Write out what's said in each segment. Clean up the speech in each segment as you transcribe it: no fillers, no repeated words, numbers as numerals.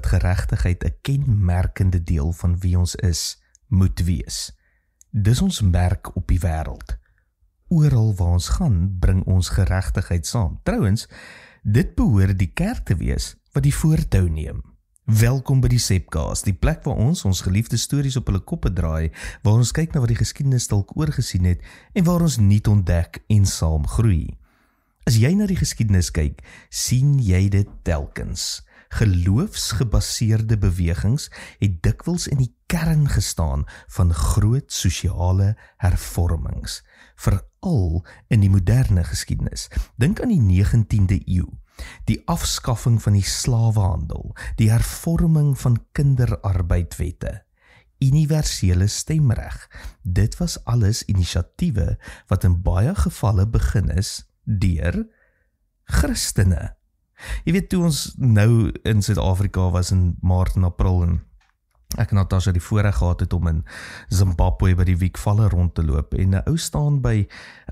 dat geregtigheid 'n kenmerkende deel van wie ons is, moet wees. Dis ons merk op die wêreld. Oral waar ons gaan, bring ons geregtigheid saam. Trouwens, dit behoort die kerk te wees wat die voortou neem. Welkom by die Sepcast, die plek waar ons geliefde stories op hulle koppe draai, waar ons kyk na wat die geskiedenis dalk oorgesien het en waar ons nuut ontdek en saam groei. As jy na die geskiedenis kyk, sien jy dit telkens. Geloofsgebaseerde bewegings het dikwels in die kern gestaan van groot sosiale hervormings, veral in die moderne geskiedenis. Dink aan die 19de eeu, die afskaffing van die slawehandel, die hervorming van kinderarbeidwette, universele stemreg. Dit was alles inisiatiewe wat in baie gevalle begin is deur Christene. Jy weet, toe ons nou in Suid-Afrika was in Maart en April en ek en Natasha die voorreg gehad het om in Zimbabwe by die Wiekvalle rond te loop en 'n ou staan by 'n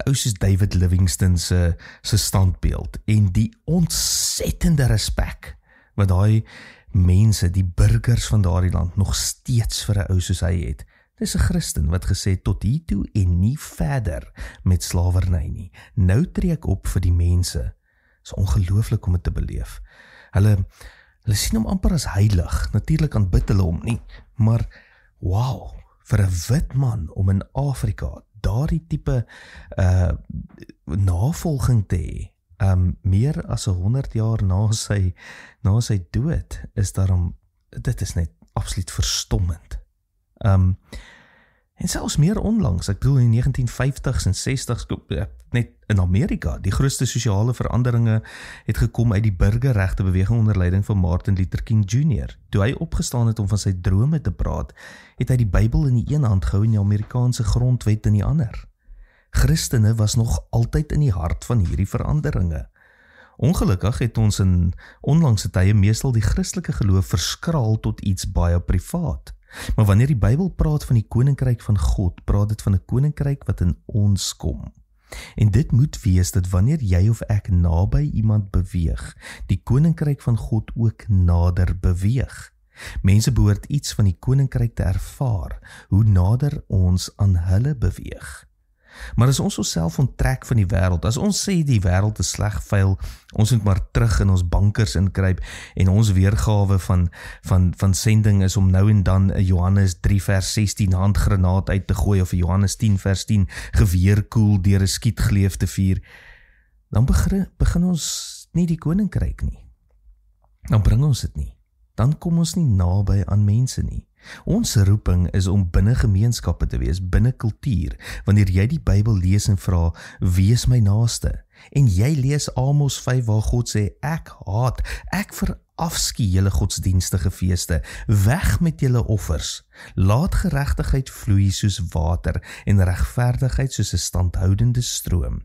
ou soos David Livingstone se standbeeld en die ontsettende respek wat daai mense, die burgers van daardie land nog steeds vir 'n ou soos hy het. Dis 'n Christen wat gesê het tot hier toe en nie verder met slawerny nie. Nou tree ek op vir die mense. Is ongelooflik om dit te beleef. Hulle sien hom amper as heilig. Natuurlik aanbid hulle hom nie, maar wow, vir 'n wit man om in Afrika daardie tipe navolging te hê, meer as 100 jaar na sy dood, dit is net absoluut verstommend. En selfs meer onlangs, ek bedoel in die 1950s en 60s, net in Amerika, die grootste sosiale veranderinge het gekom uit die burgerregte beweging onder leiding van Martin Luther King Jr. Toe hy opgestaan het om van sy drome te praat, het hy die Bybel in die een hand gehou en die Amerikaanse grondwet in die ander. Christene was nog altyd in die hart van hierdie veranderinge. Ongelukkig het ons in onlangse tye meestal die Christelike geloof verskraal tot iets baie privaat. Maar wanneer die Bybel praat van die koninkryk van God, praat dit van 'n koninkryk wat in ons kom. En dit moet wees dat wanneer jy of ek naby iemand beweeg, die koninkryk van God ook nader beweeg. Mense behoort iets van die koninkryk te ervaar, hoe nader ons aan hulle beweeg. Maar as ons onsself onttrek van die wêreld, as ons sê die wêreld is sleg vuil, ons moet maar terug in ons bankers inkruip en ons weergawe van sending is om nou en dan 'n Johannes 3 vers 16 handgranaat uit te gooi of 'n Johannes 10 vers 10 geweerkoel deur 'n skietgleuf te vuur, dan begin ons nie die koninkryk nie. Dan bring ons dit nie. Dan kom ons nie naby aan mense nie. Ons roeping is om binne gemeenskappe te wees, binne kultuur. Wanneer jy die Bybel lees en vra, wie is my naaste? En jy lees Amos 5 waar God sê, ek verafskie julle godsdienstige feeste, weg met julle offers. Laat geregtigheid vloei soos water en regverdigheid soos 'n standhoudende stroom.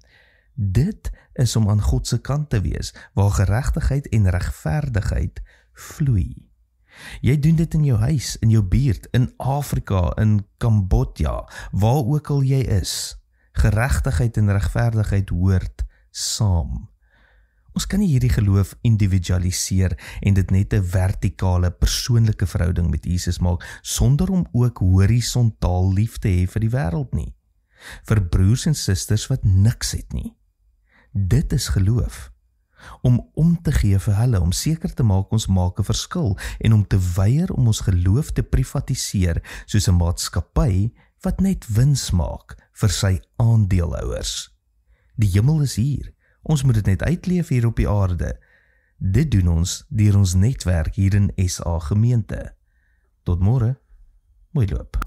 Dit is om aan God se kant te wees, waar geregtigheid en regverdigheid vloei. Jy doen dit in jou huis, in jou buurt, in Afrika, in Kambodja, waar ook al jy is. Geregtigheid en regverdigheid hoort saam. Ons kan nie hierdie geloof individualiseer en dit net 'n vertikale, persoonlike verhouding met Jesus maak, sonder om ook horisontaal lief te hê vir die wêreld nie. Vir broers en susters wat niks het nie. Dit is geloof. Om te gee vir hulle, om seker te maak ons maak 'n verskil en om te weier om ons geloof te privatiseer soos 'n maatskappy wat net wins maak vir sy aandeelhouers. Die hemel is hier, ons moet dit net uitleef hier op die aarde. Dit doen ons deur ons netwerk hier in SA Gemeente. Tot môre, mooi loop.